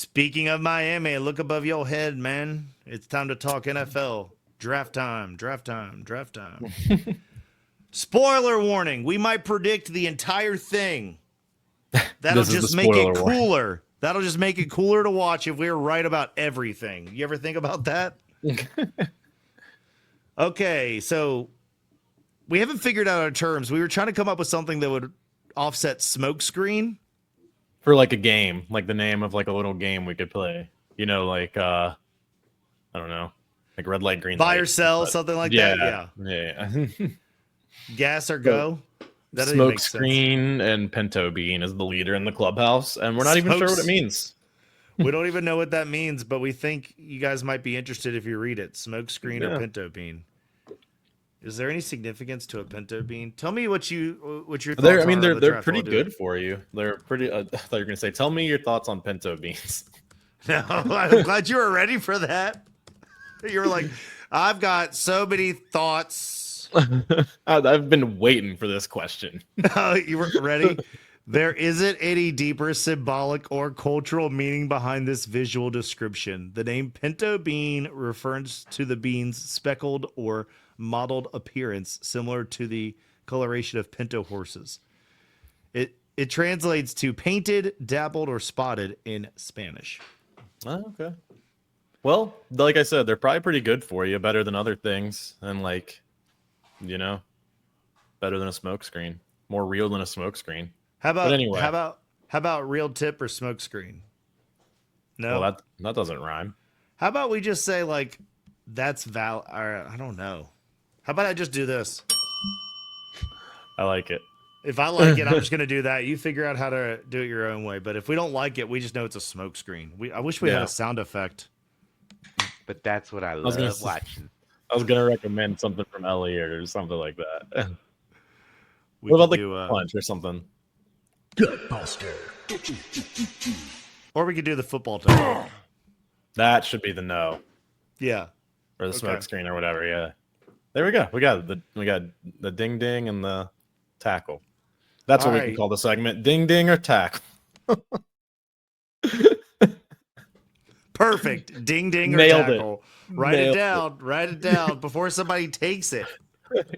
Speaking of Miami, look above your head, man. It's time to talk NFL. Draft time. Spoiler warning. We might predict the entire thing. That'll just make it cooler. That'll just make it cooler to watch if we're right about everything. You ever think about that? Okay, so we haven't figured out our terms. We were trying to come up with something that would offset smokescreen. For like a game, like the name of like a little game we could play. You know, like I don't know, like red light, green light. Buy or sell, something like that. Yeah. Gas or go. Smokescreen and Pinto Bean is the leader in the clubhouse, and we're not even sure what it means. We don't even know what that means, but we think you guys might be interested if you read it. Smokescreen or Pinto Bean. Is there any significance to a Pinto Bean? Tell me what your thoughts are. I mean, they're pretty good for you. They're pretty. I thought you were gonna say, tell me your thoughts on Pinto Beans. No, I'm glad you were ready for that. You were like, I've got so many thoughts. I've been waiting for this question. You were ready? There isn't any deeper symbolic or cultural meaning behind this visual description. The name Pinto Bean refers to the bean's speckled or mottled appearance, similar to the coloration of pinto horses. It translates to painted, dappled, or spotted in Spanish. Oh, okay. Well, like I said, they're probably pretty good for you, better than other things, and like, you know, better than a smokescreen, more real than a smokescreen. How about real tip or smokescreen? No, well, that doesn't rhyme. How about we just say like that's I don't know. How about I just do this? I like it. If I like it, I'm just gonna do that. You figure out how to do it your own way. But if we don't like it, we just know it's a smokescreen. I wish we had a sound effect. But that's what I love watching. I was gonna recommend something from Elliot or something like that. What about the punch or something? Gut Buster. Or we could do the football time. That should be the no. Yeah. Or the smoke screen or whatever. Yeah. There we go. We got the ding ding and the tackle. That's what we can call the segment. Ding ding or tackle. Perfect. Ding ding or Nailed tackle. Write it down before somebody takes it.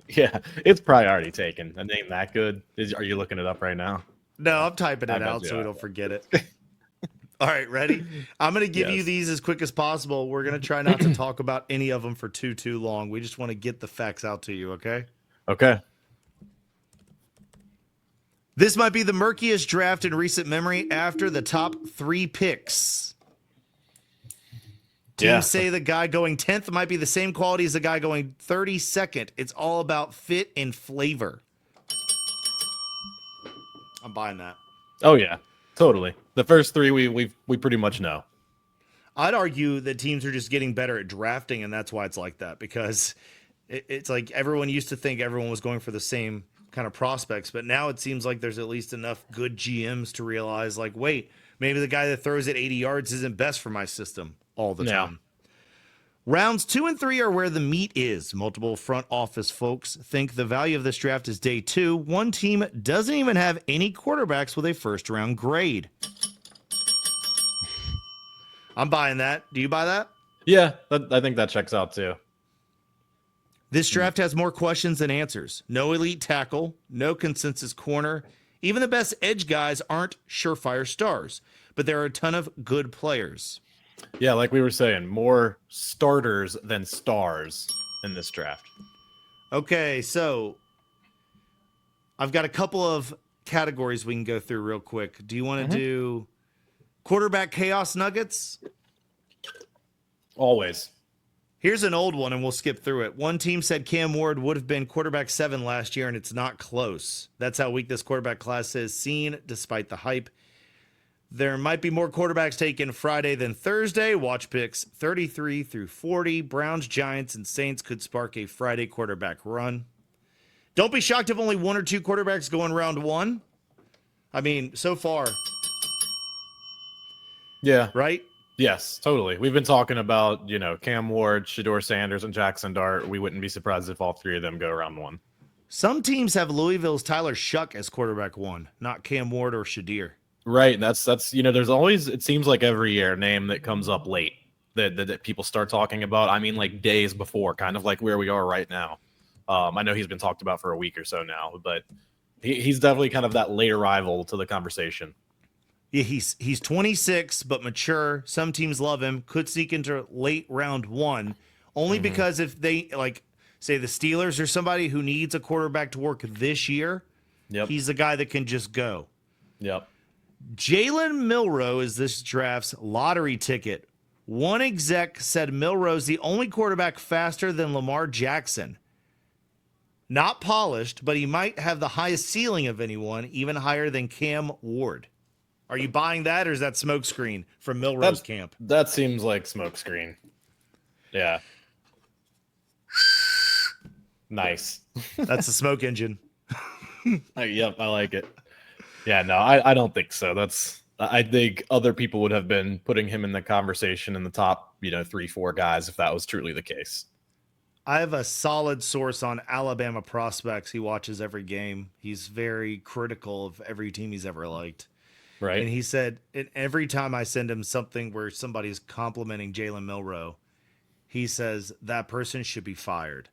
Yeah, it's probably already taken. A name that good. Are you looking it up right now? No, I'm typing it out so we don't forget it. All right, ready? I'm going to give you these as quick as possible. We're going to try not to talk about any of them for too long. We just want to get the facts out to you, okay? Okay. This might be the murkiest draft in recent memory after the top 3 picks. Teams say the guy going 10th might be the same quality as the guy going 32nd. It's all about fit and flavor. I'm buying that. Oh, yeah. Totally. The first 3 we pretty much know. I'd argue that teams are just getting better at drafting, and that's why it's like that, because it's like everyone used to think everyone was going for the same kind of prospects, but now it seems like there's at least enough good GMs to realize, like, wait, maybe the guy that throws it 80 yards isn't best for my system all the time. Rounds 2 and 3 are where the meat is. Multiple front office folks think the value of this draft is day 2. One team doesn't even have any quarterbacks with a first-round grade. I'm buying that. Do you buy that? Yeah, I think that checks out too. This draft has more questions than answers. No elite tackle, no consensus corner. Even the best edge guys aren't surefire stars, but there are a ton of good players. Yeah, like we were saying, more starters than stars in this draft. Okay, so I've got a couple of categories we can go through real quick. Do you want to do quarterback chaos nuggets? Always. Here's an old one, and we'll skip through it. One team said Cam Ward would have been quarterback 7 last year, and it's not close. That's how weak this quarterback class is, seen despite the hype. There might be more quarterbacks taken Friday than Thursday. Watch picks 33 through 40. Browns, Giants, and Saints could spark a Friday quarterback run. Don't be shocked if only 1 or 2 quarterbacks go in round 1. I mean, so far. Yeah. Right? Yes, totally. We've been talking about, Cam Ward, Shedeur Sanders, and Jackson Dart. We wouldn't be surprised if all 3 of them go round 1. Some teams have Louisville's Tyler Shough as quarterback 1, not Cam Ward or Shedeur. Right. That's there's always, it seems like every year, a name that comes up late that people start talking about. I mean, like days before, kind of like where we are right now. I know he's been talked about for a week or so now, but he's definitely kind of that late arrival to the conversation. Yeah, he's 26 but mature. Some teams love him. Could sneak into late round 1 only because if they like say the Steelers or somebody who needs a quarterback to work this year, he's the guy that can just go. Yep. Jalen Milroe is this draft's lottery ticket. One exec said Milroe's the only quarterback faster than Lamar Jackson. Not polished, but he might have the highest ceiling of anyone, even higher than Cam Ward. Are you buying that, or is that smokescreen from Milroe's camp? That seems like smokescreen. Yeah. Nice. That's the smoke engine. Yep, I like it. Yeah, no, I don't think so. I think other people would have been putting him in the conversation in the top, 3-4 guys if that was truly the case. I have a solid source on Alabama prospects. He watches every game. He's very critical of every team he's ever liked. Right. And he said, and every time I send him something where somebody's complimenting Jalen Milroe, he says that person should be fired.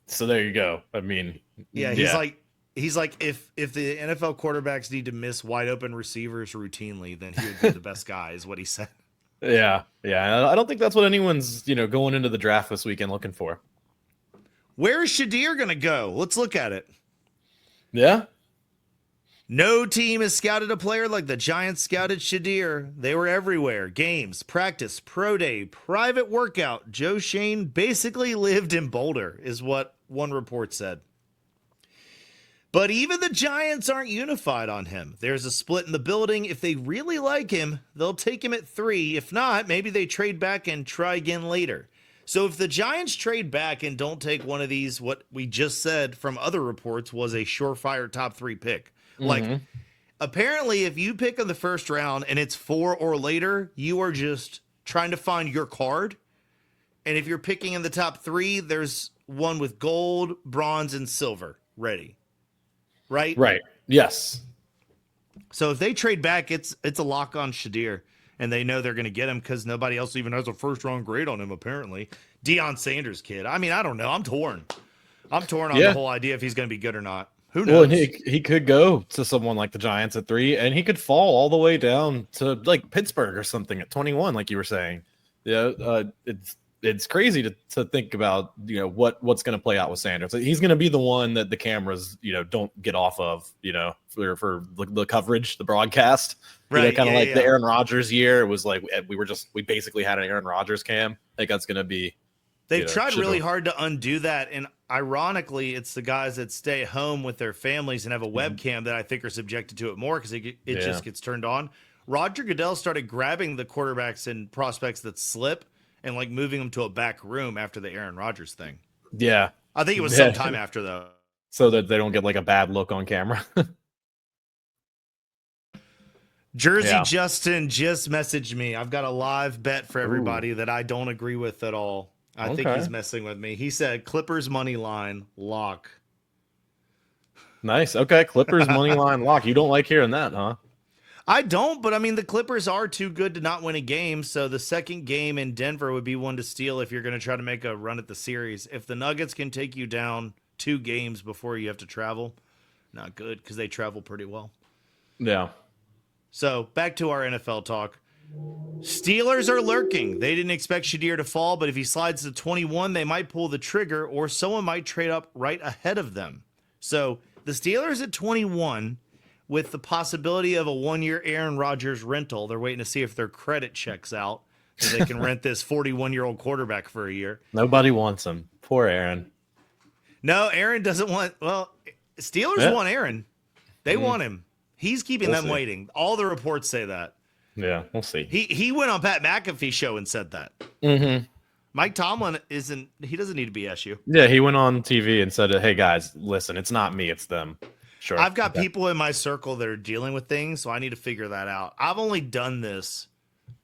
So there you go. I mean, he's like, if the NFL quarterbacks need to miss wide open receivers routinely, then he would be the best guy, is what he said. Yeah. I don't think that's what anyone's, going into the draft this weekend looking for. Where is Shedeur going to go? Let's look at it. Yeah. No team has scouted a player like the Giants scouted Shedeur. They were everywhere. Games, practice, pro day, private workout. Joe Shane basically lived in Boulder, is what one report said. But even the Giants aren't unified on him. There's a split in the building. If they really like him, they'll take him at 3. If not, maybe they trade back and try again later. So if the Giants trade back and don't take one of these, what we just said from other reports was a surefire top 3 pick. Like, apparently, if you pick in the first round and it's 4 or later, you are just trying to find your card. And if you're picking in the top 3, there's one with gold, bronze, and silver ready. Right? Right. Yes. So if they trade back, it's a lock on Shedeur. And they know they're going to get him because nobody else even has a first-round grade on him, apparently. Deion Sanders' kid. I mean, I don't know. I'm torn. On the whole idea if he's going to be good or not. Who knows? Well, he could go to someone like the Giants at 3, and he could fall all the way down to like Pittsburgh or something at 21, like you were saying. Yeah, it's crazy to think about, what's going to play out with Sanders. He's going to be the one that the cameras, don't get off of, for the coverage, the broadcast. Right. Kind of like the Aaron Rodgers year. It was like we basically had an Aaron Rodgers cam. I think that's going to be. They've tried really hard to undo that, and ironically, it's the guys that stay home with their families and have a webcam that I think are subjected to it more because it just gets turned on. Roger Goodell started grabbing the quarterbacks and prospects that slip and like moving them to a back room after the Aaron Rodgers thing. Yeah. I think it was some time after, though. So that they don't get like a bad look on camera. Jersey Justin just messaged me. I've got a live bet for everybody that I don't agree with at all. I think he's messing with me. He said Clippers money line lock. Nice. Okay, Clippers money line lock. You don't like hearing that, huh? I don't, but I mean, the Clippers are too good to not win a game, so the second game in Denver would be one to steal if you're going to try to make a run at the series. If the Nuggets can take you down 2 games before you have to travel, not good, because they travel pretty well. Yeah. So, back to our NFL talk. Steelers are lurking. They didn't expect Shedeur to fall, but if he slides to 21, they might pull the trigger, or someone might trade up right ahead of them. So, the Steelers at 21... with the possibility of a 1-year Aaron Rodgers rental. They're waiting to see if their credit checks out so they can rent this 41-year-old quarterback for a year. Nobody wants him. Poor Aaron. No, Aaron doesn't want... Well, Steelers want Aaron. They want him. He's keeping them waiting. All the reports say that. Yeah, we'll see. He went on Pat McAfee's show and said that. Mm-hmm. Mike Tomlin he doesn't need to BS you. Yeah, he went on TV and said, hey, guys, listen, it's not me, it's them. Sure. I've got people in my circle that are dealing with things, so I need to figure that out. I've only done this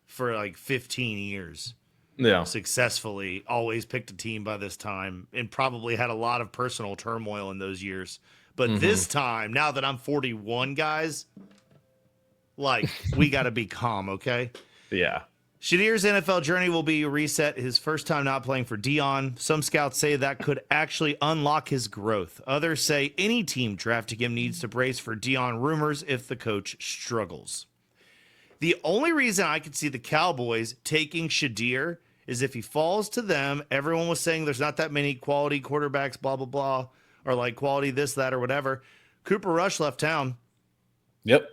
for like 15 years. Yeah. Successfully, always picked a team by this time, and probably had a lot of personal turmoil in those years. But this time, now that I'm 41, guys, Like, we got to be calm, okay? Yeah. Shedeur's NFL journey will be reset his first time not playing for Dion. Some scouts say that could actually unlock his growth. Others say any team drafting him needs to brace for Dion rumors if the coach struggles. The only reason I could see the Cowboys taking Shedeur is if he falls to them. Everyone was saying there's not that many quality quarterbacks, blah, blah, blah, or like quality this, that, or whatever. Cooper Rush left town. Yep.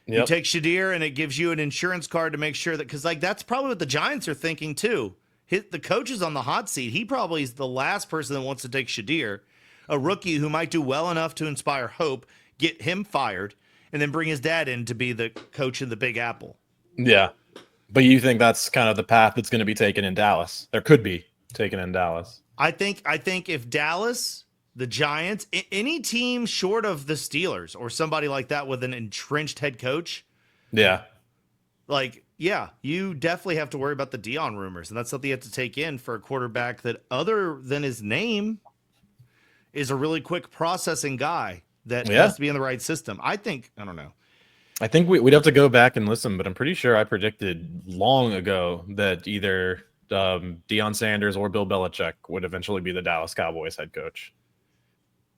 You take Shedeur and it gives you an insurance card to make sure that, because like that's probably what the Giants are thinking too. The coach is on the hot seat. He probably is the last person that wants to take Shedeur, a rookie who might do well enough to inspire hope, get him fired, and then bring his dad in to be the coach in the Big Apple. Yeah. But you think that's kind of the path that's going to be taken in Dallas? There could be taken in Dallas. I think if Dallas, the Giants, any team short of the Steelers or somebody like that with an entrenched head coach, yeah, you definitely have to worry about the Dion rumors, and that's something you have to take in for a quarterback that, other than his name, is a really quick processing guy that has to be in the right system. I don't know. I think we'd have to go back and listen, but I'm pretty sure I predicted long ago that either Deion Sanders or Bill Belichick would eventually be the Dallas Cowboys head coach.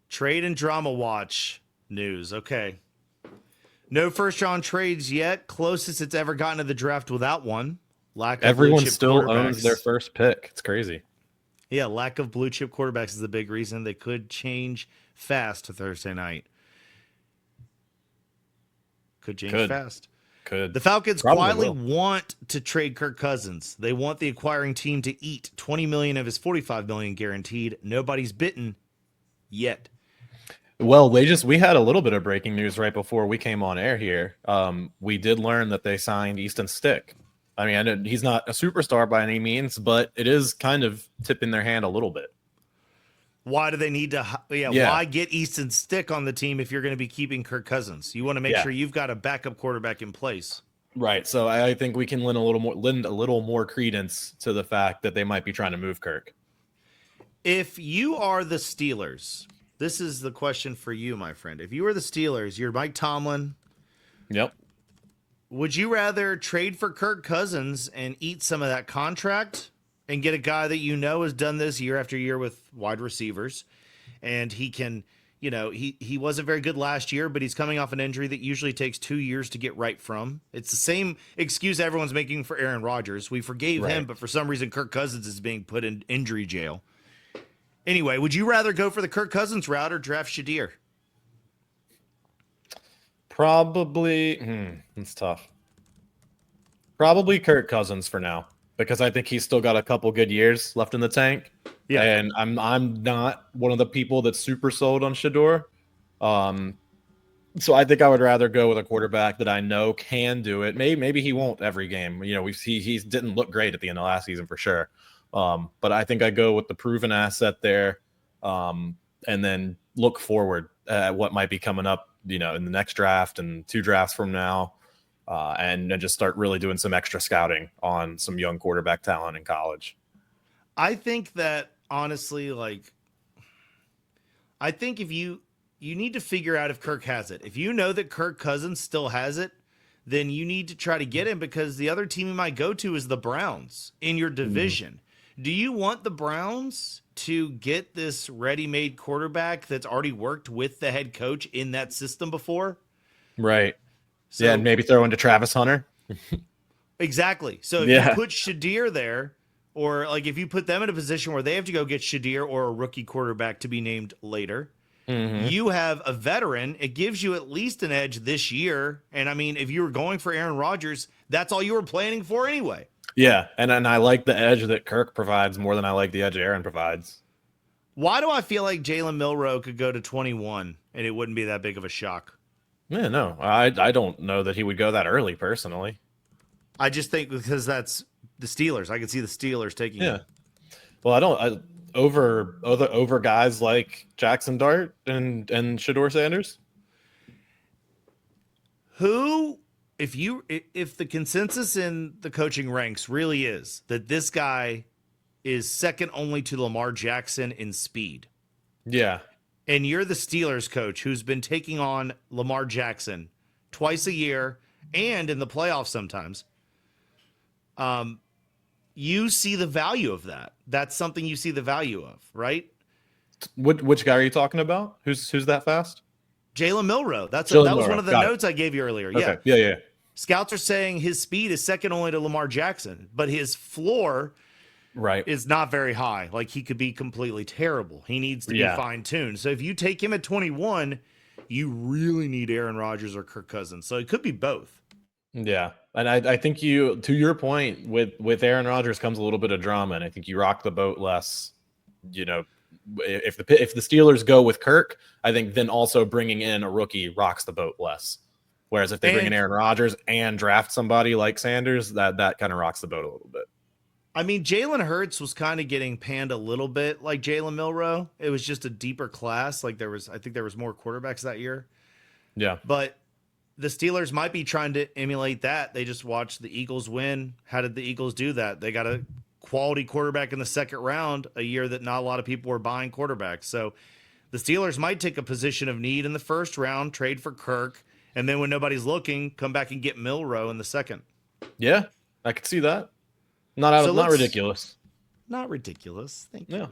Trade and drama watch news. Okay. No first-round trades yet. Closest it's ever gotten to the draft without one. Everyone still owns their first pick. It's crazy. Yeah, lack of blue-chip quarterbacks is the big reason. They could change fast to Thursday night. Could change fast. Could. The Falcons quietly want to trade Kirk Cousins. They want the acquiring team to eat $20 million of his $45 million guaranteed. Nobody's bitten yet. Well, we had a little bit of breaking news right before we came on air here. We did learn that they signed Easton Stick. I mean, I know he's not a superstar by any means, but it is kind of tipping their hand a little bit. Why do they need to? Why get Easton Stick on the team if you're going to be keeping Kirk Cousins? You want to make sure you've got a backup quarterback in place. Right. So I think we can lend a little more credence to the fact that they might be trying to move Kirk. If you are the Steelers, this is the question for you, my friend. If you were the Steelers, you're Mike Tomlin. Yep. Would you rather trade for Kirk Cousins and eat some of that contract and get a guy that you know has done this year after year with wide receivers, and he can, he wasn't very good last year, but he's coming off an injury that usually takes 2 years to get right from. It's the same excuse everyone's making for Aaron Rodgers. We forgave him, but for some reason Kirk Cousins is being put in injury jail. Anyway, would you rather go for the Kirk Cousins route or draft Shedeur? Probably, it's tough. Probably Kirk Cousins for now, because I think he's still got a couple good years left in the tank. Yeah, and I'm not one of the people that's super sold on Shedeur. So I think I would rather go with a quarterback that I know can do it. Maybe he won't every game. He didn't look great at the end of last season for sure. But I think I go with the proven asset there, and then look forward at what might be coming up, in the next draft and 2 drafts from now, and then just start really doing some extra scouting on some young quarterback talent in college. I think that honestly, I think if you need to figure out if Kirk has it. If you know that Kirk Cousins still has it, then you need to try to get him, because the other team you might go to is the Browns in your division. Do you want the Browns to get this ready-made quarterback that's already worked with the head coach in that system before? Right. So, and maybe throw into Travis Hunter. Exactly. So if you put Shedeur there, or if you put them in a position where they have to go get Shedeur or a rookie quarterback to be named later, you have a veteran. It gives you at least an edge this year. And I mean, if you were going for Aaron Rodgers, that's all you were planning for anyway. Yeah, and I like the edge that Kirk provides more than I like the edge Aaron provides. Why do I feel like Jalen Milroe could go to 21 and it wouldn't be that big of a shock? Yeah, no, I don't know that he would go that early personally. I just think because that's the Steelers. I can see the Steelers taking him. Well, over guys like Jackson Dart and Shedeur Sanders. Who? If the consensus in the coaching ranks really is that this guy is second only to Lamar Jackson in speed. Yeah. And you're the Steelers coach who's been taking on Lamar Jackson twice a year and in the playoffs sometimes, you see the value of that. That's something you see the value of, right? Which guy are you talking about? Who's that fast? Jalen Milroe. That was Milroe. one of the Got notes I gave you earlier. Okay. Yeah. Yeah. Scouts are saying his speed is second only to Lamar Jackson, but his floor is not very high. Like, he could be completely terrible. He needs to be fine-tuned. So if you take him at 21, you really need Aaron Rodgers or Kirk Cousins. So it could be both. Yeah. And I think to your point, with Aaron Rodgers comes a little bit of drama, and I think you rock the boat less. You know, if the Steelers go with Kirk, I think then also bringing in a rookie rocks the boat less. Whereas if they bring in Aaron Rodgers and draft somebody like Sanders, that kind of rocks the boat a little bit. I mean, Jalen Hurts was kind of getting panned a little bit like Jalen Milroe. It was just a deeper class. Like, I think there was more quarterbacks that year. Yeah. But the Steelers might be trying to emulate that. They just watched the Eagles win. How did the Eagles do that? They got a quality quarterback in the second round, a year that not a lot of people were buying quarterbacks. So the Steelers might take a position of need in the first round, trade for Kirk, and then when nobody's looking, come back and get Milroe in the second. Yeah, I could see that. Not ridiculous. Not ridiculous. Thank you. Yeah.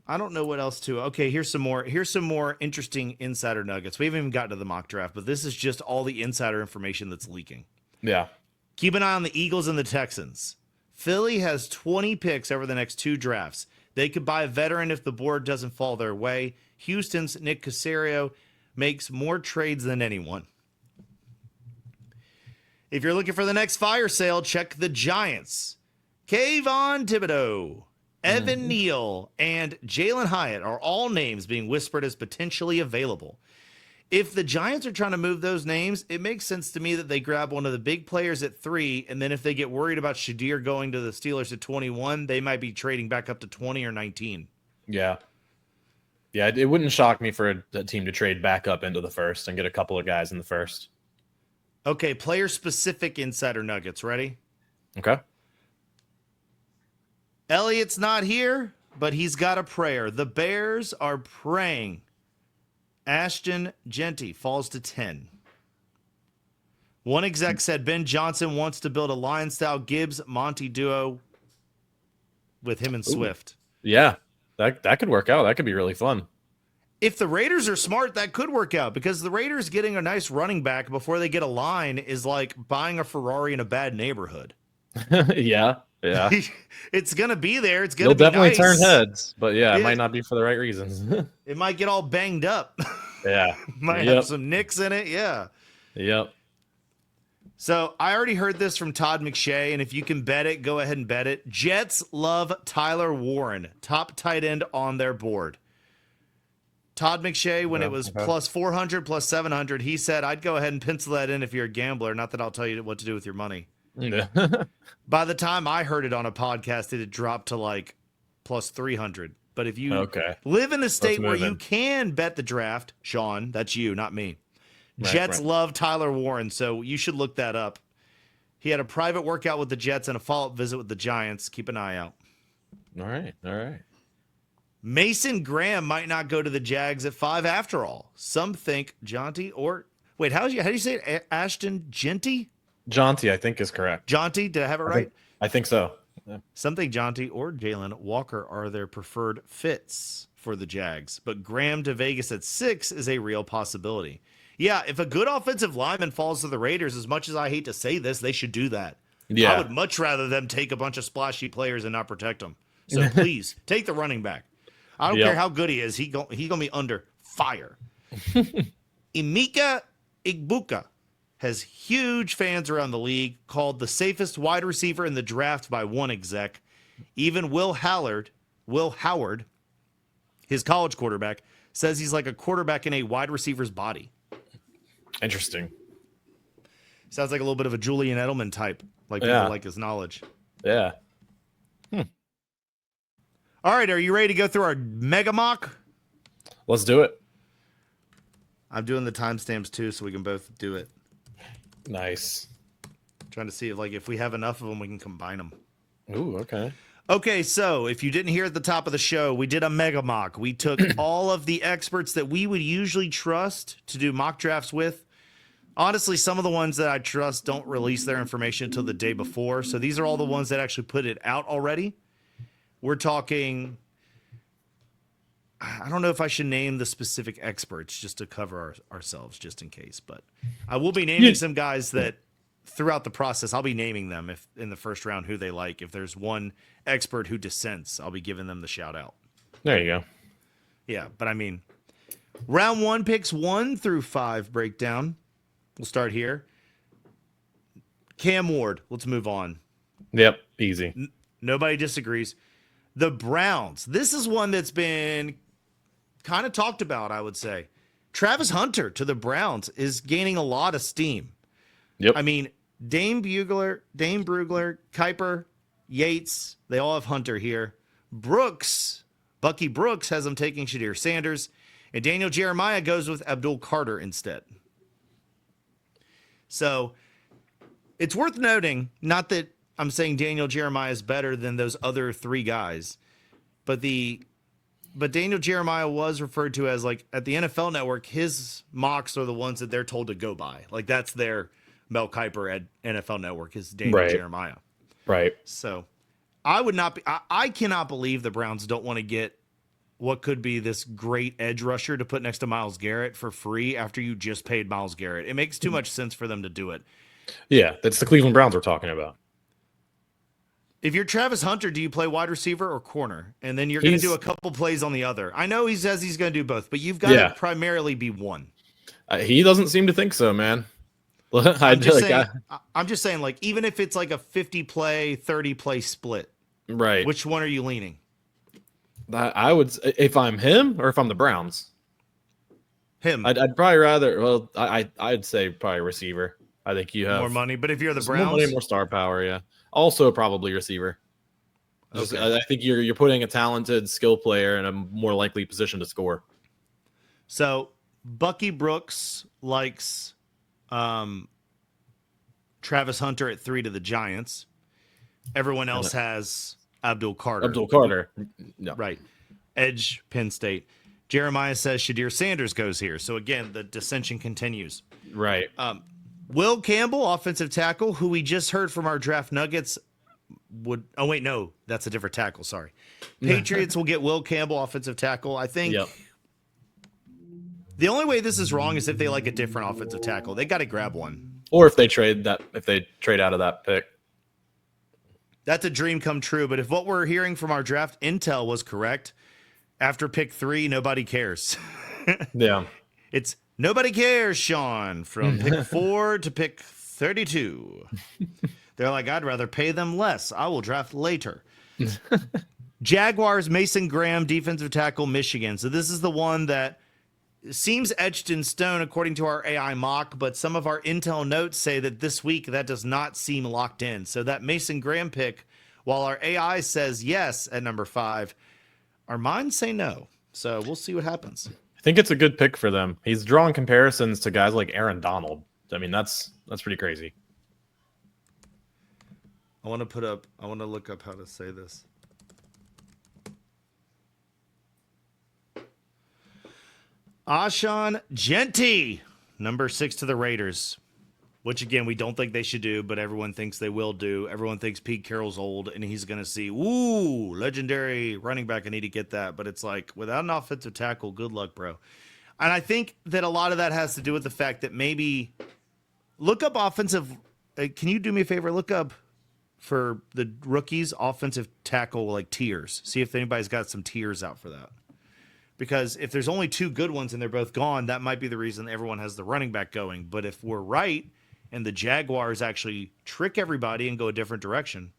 I don't know what else to. Okay, here's some more interesting insider nuggets. We haven't even gotten to the mock draft, but this is just all the insider information that's leaking. Yeah. Keep an eye on the Eagles and the Texans. Philly has 20 picks over the next 2 drafts. They could buy a veteran if the board doesn't fall their way. Houston's Nick Caserio makes more trades than anyone. If you're looking for the next fire sale, check the Giants. Kayvon Thibodeau, Evan Neal, and Jalen Hyatt are all names being whispered as potentially available. If the Giants are trying to move those names, it makes sense to me that they grab one of the big players at 3, and then if they get worried about Shedeur going to the Steelers at 21, they might be trading back up to 20 or 19. Yeah. Yeah, it wouldn't shock me for a team to trade back up into the first and get a couple of guys in the first. Okay, player-specific insider nuggets. Ready? Okay. Elliott's not here, but he's got a prayer. The Bears are praying Ashton Jeanty falls to 10. One exec said Ben Johnson wants to build a Lion-style Gibbs-Monty duo with him and Swift. Yeah, that could work out. That could be really fun. If the Raiders are smart, that could work out, because the Raiders getting a nice running back before they get a line is like buying a Ferrari in a bad neighborhood. Yeah. It's going to be there. It's going to be definitely nice. Turn heads, but it might not be for the right reasons. It might get all banged up. Yeah. Might have some nicks in it. Yeah. Yep. So I already heard this from Todd McShay, and if you can bet it, go ahead and bet it. Jets love Tyler Warren, top tight end on their board. Todd McShay, when it was plus 400, plus 700, he said, I'd go ahead and pencil that in if you're a gambler. Not that I'll tell you what to do with your money. Yeah. By the time I heard it on a podcast, it had dropped to like plus 300. But if you live in a state where you can bet the draft, Sean, that's you, not me. Jets love Tyler Warren, so you should look that up. He had a private workout with the Jets and a follow-up visit with the Giants. Keep an eye out. All right. Mason Graham might not go to the Jags at 5 after all. Some think Jeanty or... Wait, how do you say it? Ashton Jeanty? Jeanty, I think, is correct. Jeanty, did I have it right? I think so. Yeah. Some think Jeanty or Jalen Walker are their preferred fits for the Jags, but Graham to Vegas at 6 is a real possibility. Yeah, if a good offensive lineman falls to the Raiders, as much as I hate to say this, they should do that. Yeah. I would much rather them take a bunch of splashy players and not protect them. So please, take the running back. I don't care how good he is. He gonna be under fire. Emeka Egbuka has huge fans around the league, called the safest wide receiver in the draft by one exec. Even Will Howard, his college quarterback, says he's like a quarterback in a wide receiver's body. Interesting. Sounds like a little bit of a Julian Edelman type. Like people like his knowledge. Yeah. All right, are you ready to go through our mega mock? Let's do it. I'm doing the timestamps too, so we can both do it. Nice. Trying to see if we have enough of them, we can combine them. Ooh, okay. Okay, so if you didn't hear at the top of the show, we did a mega mock. We took all of the experts that we would usually trust to do mock drafts with, Honestly, some of the ones that I trust don't release their information until the day before. So these are all the ones that actually put it out already. We're talking, I don't know if I should name the specific experts just to cover ourselves, just in case. But I will be naming some guys that throughout the process, I'll be naming them if in the first round who they like. If there's one expert who dissents, I'll be giving them the shout out. There you go. Yeah, but I mean, round 1 picks 1 through 5 breakdown. We'll start here. Cam Ward. Let's move on. Yep, easy. Nobody disagrees. The Browns. This is one that's been kind of talked about, I would say. Travis Hunter to the Browns is gaining a lot of steam. Yep. I mean, Dane Brugler, Kuiper, Yates, they all have Hunter here. Bucky Brooks has them taking Shedeur Sanders, and Daniel Jeremiah goes with Abdul Carter instead. So it's worth noting, not that I'm saying Daniel Jeremiah is better than those other 3 guys, but Daniel Jeremiah was referred to as, like, at the NFL Network, his mocks are the ones that they're told to go by. Like, that's their Mel Kiper at NFL Network is Daniel Jeremiah. Right. So I cannot believe the Browns don't want to get what could be this great edge rusher to put next to Myles Garrett for free after you just paid Myles Garrett. It makes too much sense for them to do it. Yeah, that's the Cleveland Browns we're talking about. If you're Travis Hunter, do you play wide receiver or corner? And then you're going to do a couple plays on the other. I know he says he's going to do both, but you've got to primarily be one. He doesn't seem to think so, man. I'm just saying, like, even if it's like a 50-play, 30-play split, right? Which one are you leaning? I would, if I'm him or if I'm the Browns. Him. I'd probably rather. Well, I'd say probably receiver. I think you have more money, but if you're the Browns, more money, more star power. Yeah. Also, probably receiver. Okay. I think you're putting a talented skill player in a more likely position to score. So Bucky Brooks likes Travis Hunter at 3 to the Giants. Everyone else has Abdul Carter. No. Right. Edge, Penn State. Jeremiah says Shedeur Sanders goes here. So again, the dissension continues. Right. Will Campbell, offensive tackle, who we just heard from our draft nuggets would. Oh, wait, no, that's a different tackle. Sorry. Patriots will get Will Campbell, offensive tackle. I think the only way this is wrong is if they like a different offensive tackle. They got to grab one. Or if they trade out of that pick. That's a dream come true. But if what we're hearing from our draft intel was correct, after pick 3, nobody cares. Yeah. It's nobody cares, Sean, from pick 4 to pick 32. They're like, I'd rather pay them less. I will draft later. Jaguars, Mason Graham, defensive tackle, Michigan. So this is the one that seems etched in stone according to our AI mock, but some of our intel notes say that this week that does not seem locked in. So that Mason Graham pick, while our AI says yes at number 5, our minds say no. So we'll see what happens. I think it's a good pick for them. He's drawing comparisons to guys like Aaron Donald. I mean, that's pretty crazy. I want to look up how to say this. Ashton Jeanty, number 6 to the Raiders, which again, we don't think they should do, but everyone thinks they will do. Everyone thinks Pete Carroll's old and he's going to see, legendary running back. I need to get that. But it's like, without an offensive tackle, good luck, bro. And I think that a lot of that has to do with the fact that maybe look up offensive. Can you do me a favor? Look up for the rookies offensive tackle, like tiers. See if anybody's got some tiers out for that. Because if there's only 2 good ones and they're both gone, that might be the reason everyone has the running back going. But if we're right and the Jaguars actually trick everybody and go a different direction,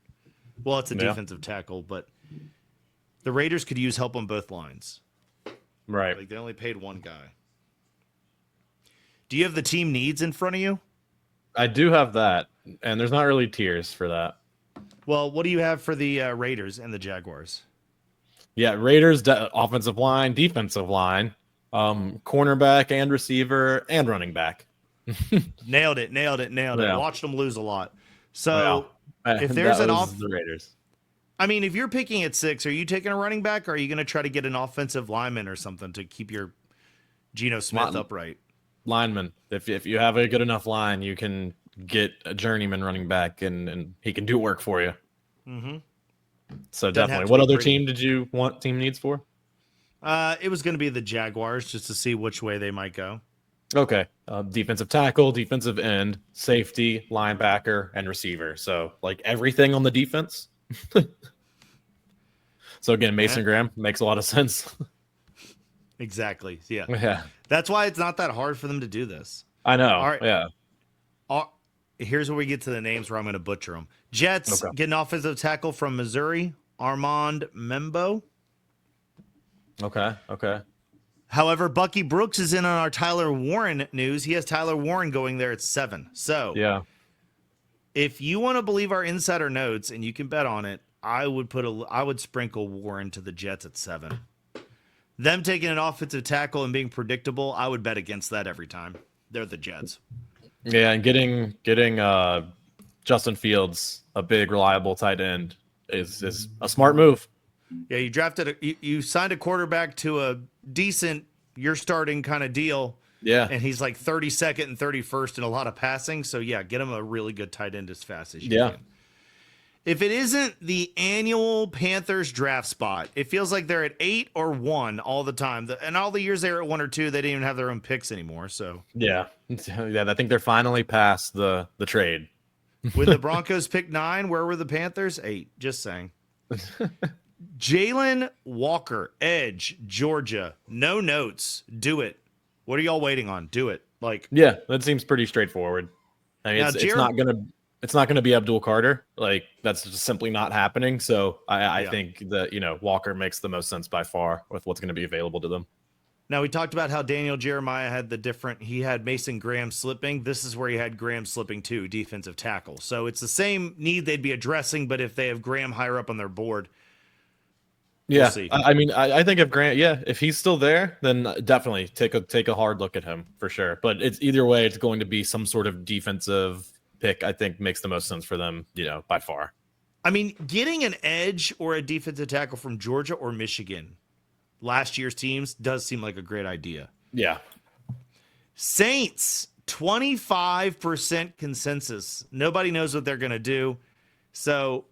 well, it's a defensive tackle, but the Raiders could use help on both lines. Right. Like they only paid one guy. Do you have the team needs in front of you? I do have that, and there's not really tiers for that. Well, what do you have for the Raiders and the Jaguars? Yeah, Raiders offensive line, defensive line, cornerback and receiver and running back. Nailed it. Yeah. Watched them lose a lot. So if there's the Raiders. I mean, if you're picking at 6, are you taking a running back or are you going to try to get an offensive lineman or something to keep your Geno Smith upright? linemen. If you have a good enough line, you can get a journeyman running back, and he can do work for you. Mm-hmm. So Doesn't have definitely. to What be other pretty. team did you want team needs for? It was going to be the Jaguars just to see which way they might go. Okay. Defensive tackle, defensive end, safety, linebacker, and receiver. So like everything on the defense. So again, Mason Graham makes a lot of sense. Exactly. Yeah. Yeah. That's why it's not that hard for them to do this. I know. All right. Yeah. Here's where we get to the names where I'm going to butcher them. Jets Okay. getting offensive tackle from Missouri, Armand Membo. Okay. However, Bucky Brooks is in on our Tyler Warren news. He has Tyler Warren going there at 7. So Yeah. if you want to believe our insider notes and you can bet on it, I would sprinkle Warren to the Jets at 7. Them taking an offensive tackle and being predictable, I would bet against that every time. They're the Jets. Yeah, and getting Justin Fields, a big reliable tight end, is a smart move. Yeah, you signed a quarterback to a decent you're starting kind of deal. Yeah. And he's like 32nd and 31st in a lot of passing. So yeah, get him a really good tight end as fast as you can. If it isn't the annual Panthers draft spot, it feels like they're at 8 or 1 all the time. And all the years they were at 1 or 2, they didn't even have their own picks anymore. So Yeah. I think they're finally past the trade. with the Broncos pick 9, where were the Panthers? 8. Just saying. Jalen Walker, edge, Georgia. No notes. Do it. What are y'all waiting on? Do it. Like, Yeah, that seems pretty straightforward. I mean, Now, it's not gonna be Abdul Carter. Like that's just simply not happening. So I Yeah. think that Walker makes the most sense by far with what's going to be available to them. now we talked about how Daniel Jeremiah had he had Mason Graham slipping. This is where he had Graham slipping too, defensive tackle. So it's the same need they'd be addressing, but if they have Graham higher up on their board, Yeah, see. I mean, I think if he's still there, then definitely take a hard look at him for sure. But it's either way, it's going to be some sort of defensive pick. I think makes the most sense for them, by far. I mean, getting an edge or a defensive tackle from Georgia or Michigan, last year's teams, does seem like a great idea. Yeah, Saints, 25% consensus. Nobody knows what they're going to do. So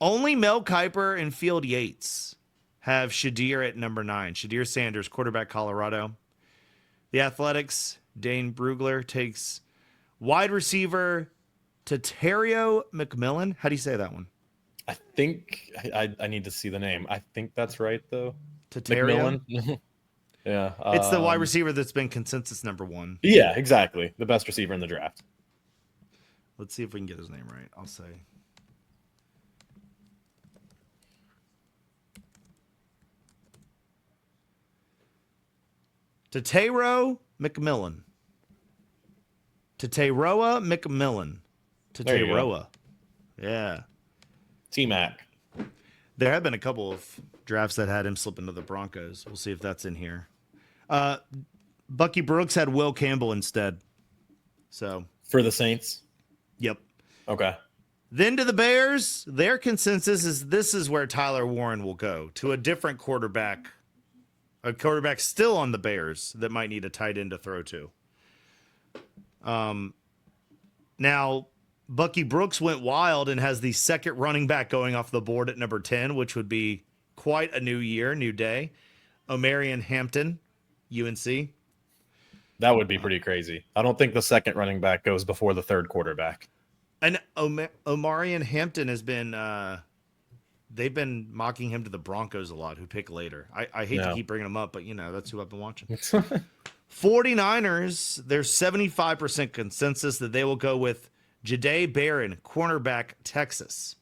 only Mel Kiper and Field Yates have Shedeur at number 9. Shedeur Sanders, quarterback, Colorado. The Athletics, Dane Brugler takes wide receiver Tatario McMillan. How do you say that one? I think I need to see the name. I think that's right though. Tatario? McMillan. Yeah, It's the wide receiver that's been consensus number 1. Yeah, exactly. The best receiver in the draft. Let's see if we can get his name right. I'll say. Tatairo McMillan. Tataroa McMillan. There you go. Tataroa. Yeah. T-Mac. There have been a couple of drafts that had him slip into the Broncos. We'll see if that's in here. Bucky Brooks had Will Campbell instead. So, For the Saints. yep. Okay. Then to the Bears, their consensus is this is where Tyler Warren will go, to a different quarterback. A quarterback still on the Bears that might need a tight end to throw to. Now, Bucky Brooks went wild and has the second running back going off the board at number 10, which would be quite a new year, new day. Omarion Hampton, UNC. That would be pretty crazy. I don't think the second running back goes before the third quarterback. And Omarion Hampton has been they've been mocking him to the Broncos a lot, who pick later. I hate to keep bringing him up, but that's who I've been watching. 49ers, there's 75% consensus that they will go with Jahdae Barron, cornerback, Texas.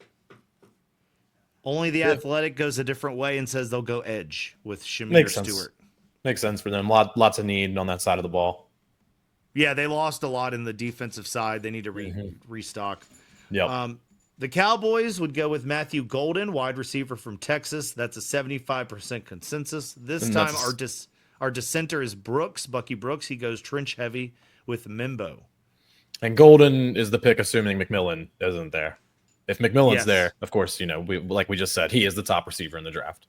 Only the Athletic goes a different way and says they'll go edge with Shamir Stewart. Makes sense for them. Lots of need on that side of the ball. Yeah, they lost a lot in the defensive side. They need to restock. Yep. The Cowboys would go with Matthew Golden, wide receiver from Texas. That's a 75% consensus. This time, our dissenter is Brooks, Bucky Brooks. He goes trench heavy with Membo. And Golden is the pick, assuming McMillan isn't there. If McMillan's Yes. there, of course, like we just said, he is the top receiver in the draft.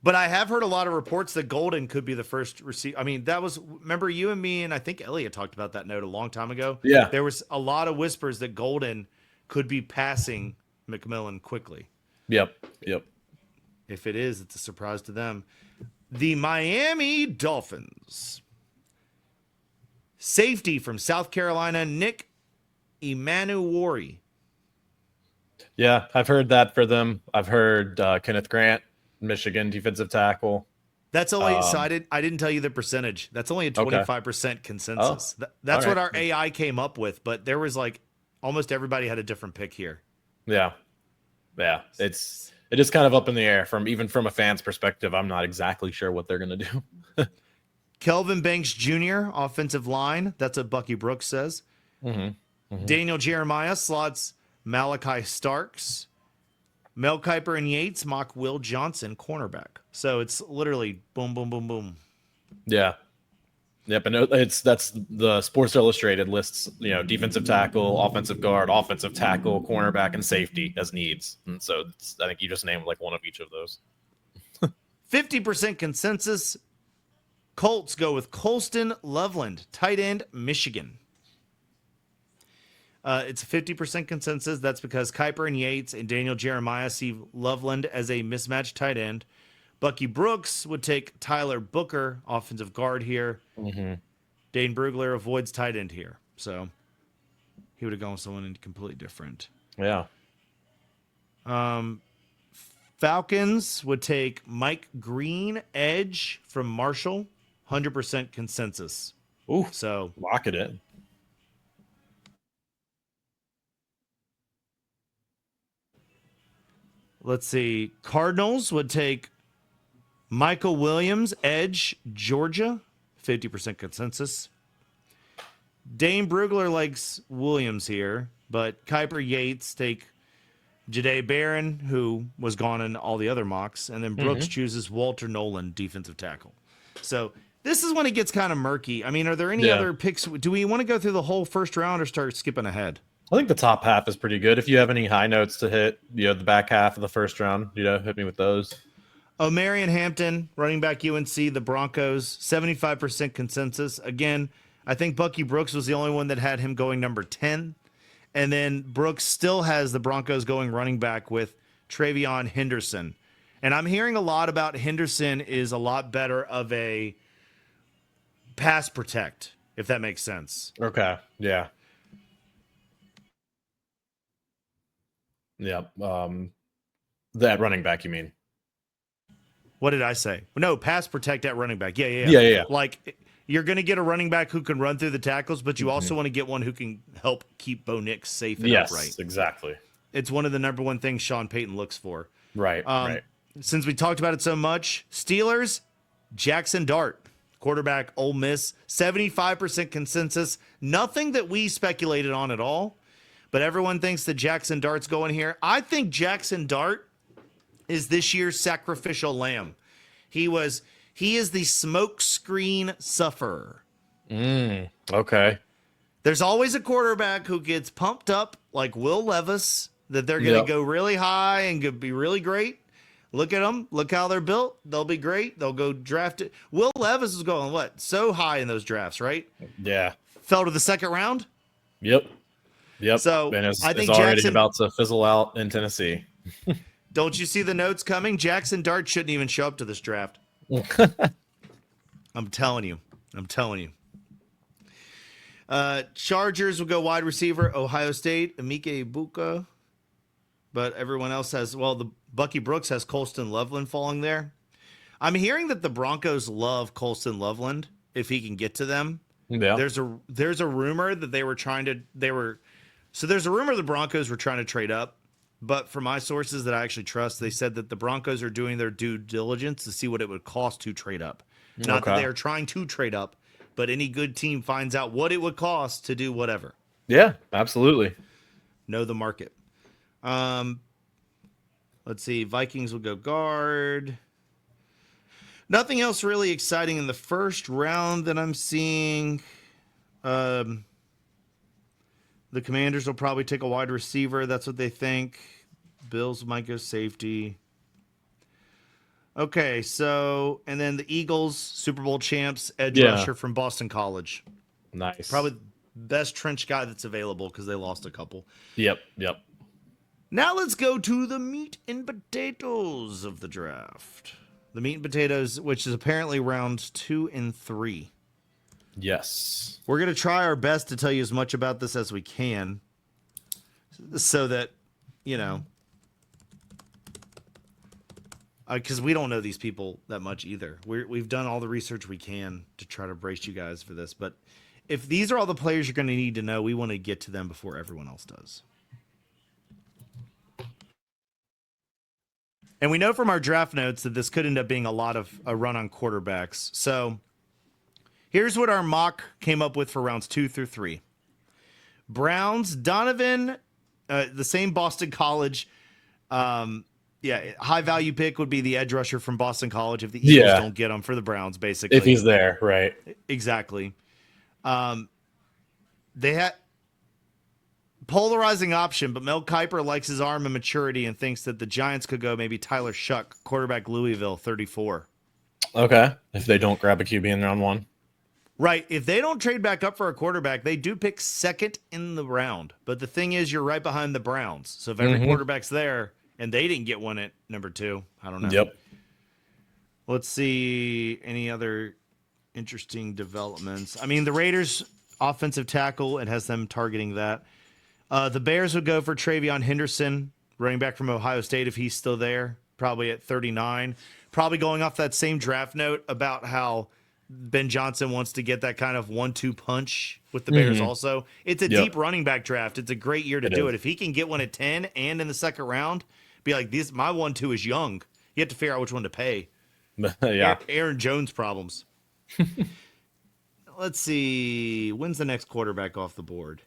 But I have heard a lot of reports that Golden could be the first receiver. I mean, remember you and me, and I think Elliot talked about that note a long time ago. Yeah. There was a lot of whispers that Golden could be passing McMillan quickly. Yep. If it is, it's a surprise to them. The Miami Dolphins. Safety from South Carolina, Nick Emmanuel. Yeah, I've heard that for them. I've heard Kenneth Grant, Michigan defensive tackle. That's only so I didn't tell you the percentage. That's only a 25% consensus. That's what our AI came up with, but there was like almost everybody had a different pick here. Yeah. It is kind of up in the air even from a fan's perspective. I'm not exactly sure what they're going to do. Kelvin Banks Jr., offensive line. That's what Bucky Brooks says. Daniel Jeremiah slots Malachi Starks. Mel Kiper and Yates mock Will Johnson, cornerback. So it's literally boom, boom, boom, boom. Yeah. Yep, and that's the Sports Illustrated lists, defensive tackle, offensive guard, offensive tackle, cornerback, and safety as needs. And so I think you just named like one of each of those. 50% consensus. Colts go with Colston Loveland, tight end, Michigan. It's a 50% consensus. That's because Kiper and Yates and Daniel Jeremiah see Loveland as a mismatched tight end. Bucky Brooks would take Tyler Booker, offensive guard here. Dane Brugler avoids tight end here. So he would have gone with someone completely different. Yeah. Falcons would take Mike Green, edge from Marshall. 100% consensus. Ooh, so lock it in. Let's see. Cardinals would take Michael Williams, edge, Georgia. 50% consensus. Dane Brugler likes Williams here, but Kiper Yates take Jahdae Barron, who was gone in all the other mocks, and then Brooks chooses Walter Nolan, defensive tackle. So this is when it gets kind of murky. I mean, are there any other picks? Do we want to go through the whole first round or start skipping ahead? I think the top half is pretty good. If you have any high notes to hit, the back half of the first round, hit me with those. Marion Hampton, running back UNC, the Broncos, 75% consensus. Again, I think Bucky Brooks was the only one that had him going number 10. And then Brooks still has the Broncos going running back with Travion Henderson. And I'm hearing a lot about Henderson is a lot better of a pass protect, if that makes sense. Okay, yeah. Yeah. That running back, you mean? What did I say? No, pass protect at running back. Yeah. Like, you're going to get a running back who can run through the tackles, but you also want to get one who can help keep Bo Nix safe and upright. Yes, exactly. It's one of the number one things Sean Payton looks for. Right, right. Since we talked about it so much, Steelers, Jackson Dart, quarterback, Ole Miss, 75% consensus. Nothing that we speculated on at all. But everyone thinks that Jackson Dart's going here. I think Jackson Dart is this year's sacrificial lamb. He is the smokescreen sufferer. Okay. There's always a quarterback who gets pumped up like Will Levis, that they're going to go really high and be really great. Look at them. Look how they're built. They'll be great. They'll go draft it. Will Levis is going, so high in those drafts, right? Yeah. Fell to the second round? Yep. So and I think it's already Jackson, about to fizzle out in Tennessee. Don't you see the notes coming? Jackson Dart shouldn't even show up to this draft. I'm telling you. Chargers will go wide receiver, Ohio State, Emeka Egbuka. But everyone else has, the Bucky Brooks has Colston Loveland falling there. I'm hearing that the Broncos love Colston Loveland if he can get to them. Yeah. There's a rumor that there's a rumor the Broncos were trying to trade up, but from my sources that I actually trust, they said that the Broncos are doing their due diligence to see what it would cost to trade up. Not that they are trying to trade up, but any good team finds out what it would cost to do whatever. Yeah, absolutely. Know the market. Let's see. Vikings will go guard. Nothing else really exciting in the first round that I'm seeing. The Commanders will probably take a wide receiver. That's what they think. Bills might go safety. Okay, so and then the Eagles, Super Bowl champs, edge Yeah. rusher from Boston College. Nice. Probably best trench guy that's available because they lost a couple. Yep. Now let's go to the meat and potatoes of the draft. The meat and potatoes, which is apparently rounds 2 and 3. Yes. We're going to try our best to tell you as much about this as we can so that, because we don't know these people that much either. We've done all the research we can to try to brace you guys for this. But if these are all the players you're going to need to know, we want to get to them before everyone else does. And we know from our draft notes that this could end up being a lot of a run on quarterbacks. So here's what our mock came up with for rounds 2 through 3. Browns, Donovan, the same Boston College. High value pick would be the edge rusher from Boston College if the Eagles don't get him for the Browns, basically. If he's there, right. Exactly. They had polarizing option, but Mel Kiper likes his arm and maturity and thinks that the Giants could go maybe Tyler Shough, quarterback Louisville, 34. Okay. If they don't grab a QB in round 1. Right. If they don't trade back up for a quarterback, they do pick second in the round. But the thing is, you're right behind the Browns. So if every quarterback's there and they didn't get one at number 2, I don't know. Yep. Let's see any other interesting developments. I mean, the Raiders offensive tackle, it has them targeting that. The Bears would go for Travion Henderson, running back from Ohio State, if he's still there, probably at 39. Probably going off that same draft note about how Ben Johnson wants to get that kind of 1-2 punch with the Bears also. It's a deep running back draft. It's a great year to do it. If he can get one at 10 and in the second round, be like, this, my 1-2 is young. You have to figure out which one to pay. Yeah. Aaron Jones problems. Let's see. When's the next quarterback off the board?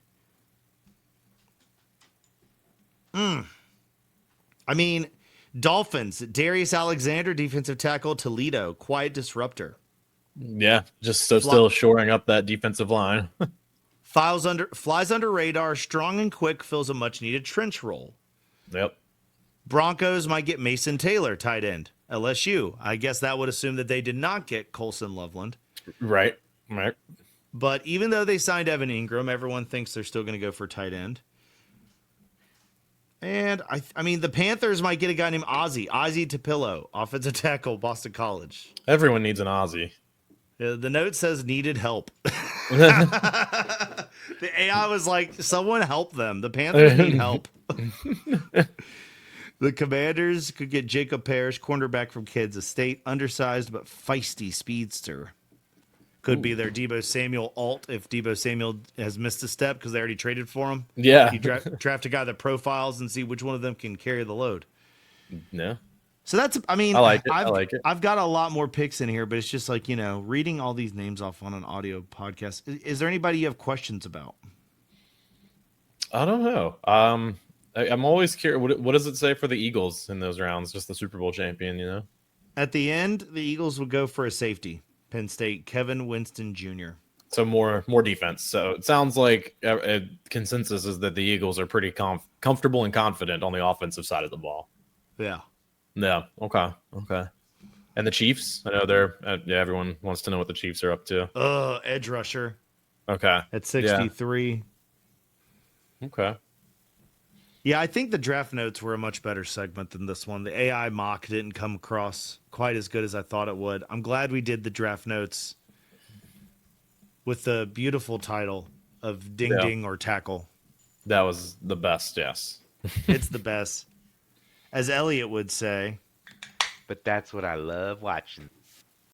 I mean, Dolphins, Darius Alexander, defensive tackle, Toledo, quiet disruptor. Yeah, just still shoring up that defensive line. Flies under radar, strong and quick, fills a much-needed trench role. Yep. Broncos might get Mason Taylor, tight end. LSU, I guess that would assume that they did not get Colson Loveland. Right. But even though they signed Evan Ingram, everyone thinks they're still going to go for tight end. And, I mean, the Panthers might get a guy named Ozzie Topillo, offensive tackle, Boston College. Everyone needs an Ozzie. The note says needed help. The AI was like, someone help them. The Panthers need help. The Commanders could get Jacob Parrish, cornerback from Kansas State, undersized but feisty speedster. Could be their Deebo Samuel alt if Deebo Samuel has missed a step because they already traded for him. Yeah. You draft a guy that profiles and see which one of them can carry the load. Yeah. So that's, I mean, I like it. I've got a lot more picks in here, but it's just like, reading all these names off on an audio podcast. Is there anybody you have questions about? I don't know. I'm always curious. What does it say for the Eagles in those rounds? Just the Super Bowl champion, At the end, the Eagles would go for a safety. Penn State, Kevin Winston Jr. So more defense. So it sounds like a consensus is that the Eagles are pretty comfortable and confident on the offensive side of the ball. Yeah. Yeah. Okay. And the Chiefs? I know they're everyone wants to know what the Chiefs are up to. Edge rusher. Okay. At 63. Yeah. Okay. Yeah, I think the draft notes were a much better segment than this one. The AI mock didn't come across quite as good as I thought it would. I'm glad we did the draft notes with the beautiful title of Ding Ding or Tackle. That was the best, yes. It's the best. As Elliot would say. But that's what I love watching.